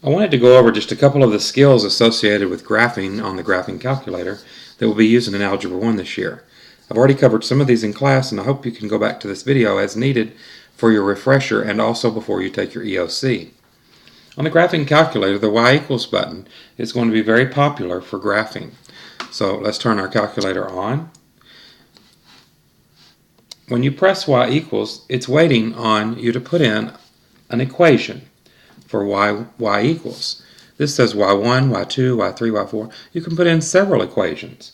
I wanted to go over just a couple of the skills associated with graphing on the graphing calculator that we'll be using in Algebra 1 this year. I've already covered some of these in class, and I hope you can go back to this video as needed for your refresher and also before you take your EOC. On the graphing calculator, the y equals button is going to be very popular for graphing. So let's turn our calculator on. When you press y equals, it's waiting on you to put in an equation for y equals. This says y1, y2, y3, y4. You can put in several equations.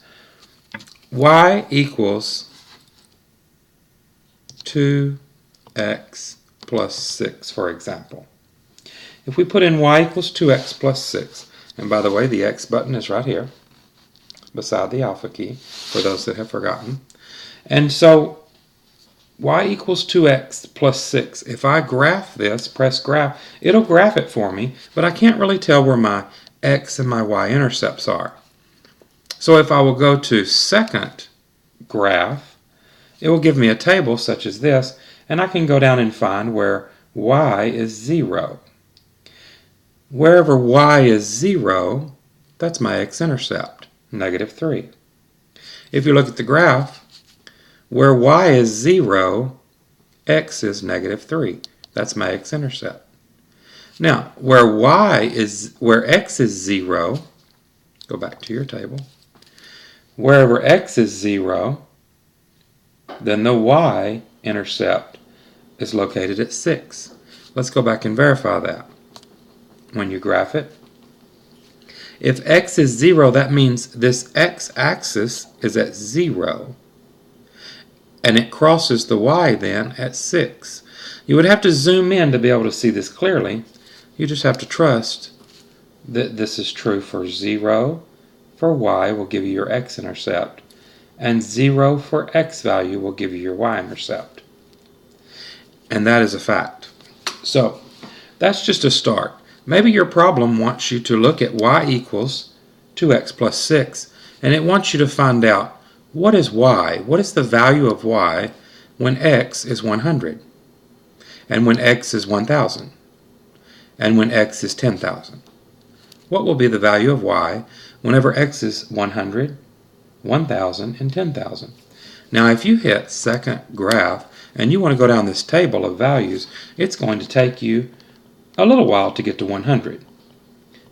Y equals 2x plus 6, for example. If we put in y equals 2x plus 6, and by the way, the x button is right here beside the alpha key for those that have forgotten. And so y equals 2x plus 6. If I graph this, press graph, it'll graph it for me, but I can't really tell where my x and my y intercepts are. So if I will go to second graph, it will give me a table such as this, and I can go down and find where y is 0. Wherever y is 0, that's my x-intercept, -3. If you look at the graph, where y is 0, x is -3. That's my x-intercept. Now, where x is 0, go back to your table. Wherever x is 0, then the y-intercept is located at 6. Let's go back and verify that. When you graph it, if x is 0, that means this x-axis is at 0. And it crosses the y then at 6. You would have to zoom in to be able to see this clearly. You just have to trust that this is true for 0 for y will give you your x-intercept, and 0 for x value will give you your y-intercept. And that is a fact. So that's just a start. Maybe your problem wants you to look at y equals 2x plus 6, and it wants you to find out what is y? What is the value of y when x is 100? And when x is 1,000? And when x is 10,000? What will be the value of y whenever x is 100, 1,000, and 10,000? Now if you hit second graph and you want to go down this table of values, it's going to take you a little while to get to 100.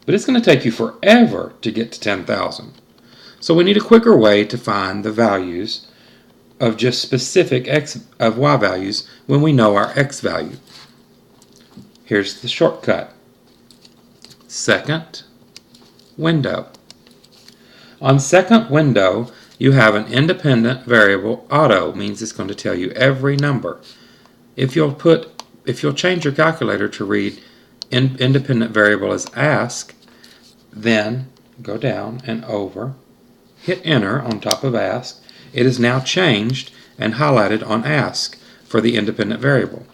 But it's going to take you forever to get to 10,000. So we need a quicker way to find the values of just specific y values when we know our x value. Here's the shortcut. Second window. On second window, you have an independent variable. Auto means it's going to tell you every number. If you'll change your calculator to read independent variable as ask, then go down and over. Hit enter on top of ask. It is now changed and highlighted on ask for the independent variable.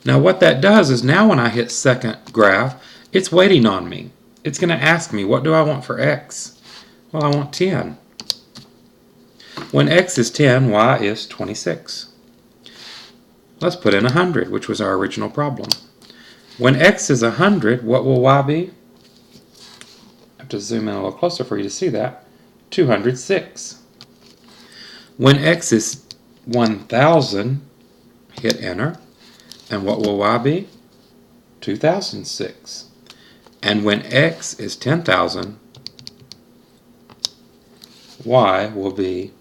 Now what that does is now when I hit second graph, it's waiting on me. It's going to ask me, what do I want for x? Well, I want 10. When x is 10, y is 26. Let's put in 100, which was our original problem. When x is 100, what will y be? I have to zoom in a little closer for you to see that. 206. When x is 1,000, hit enter, and what will y be? 2006. And when x is 10,000, y will be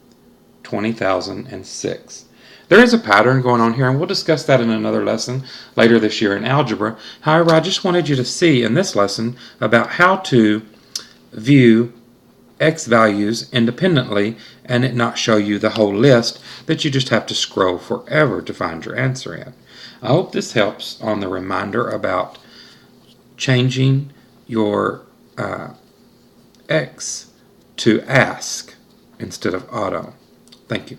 20,006. There is a pattern going on here, and we'll discuss that in another lesson later this year in algebra. However, I just wanted you to see in this lesson about how to view x values independently and it not show you the whole list that you just have to scroll forever to find your answer in. I hope this helps on the reminder about changing your x to ask instead of auto. Thank you.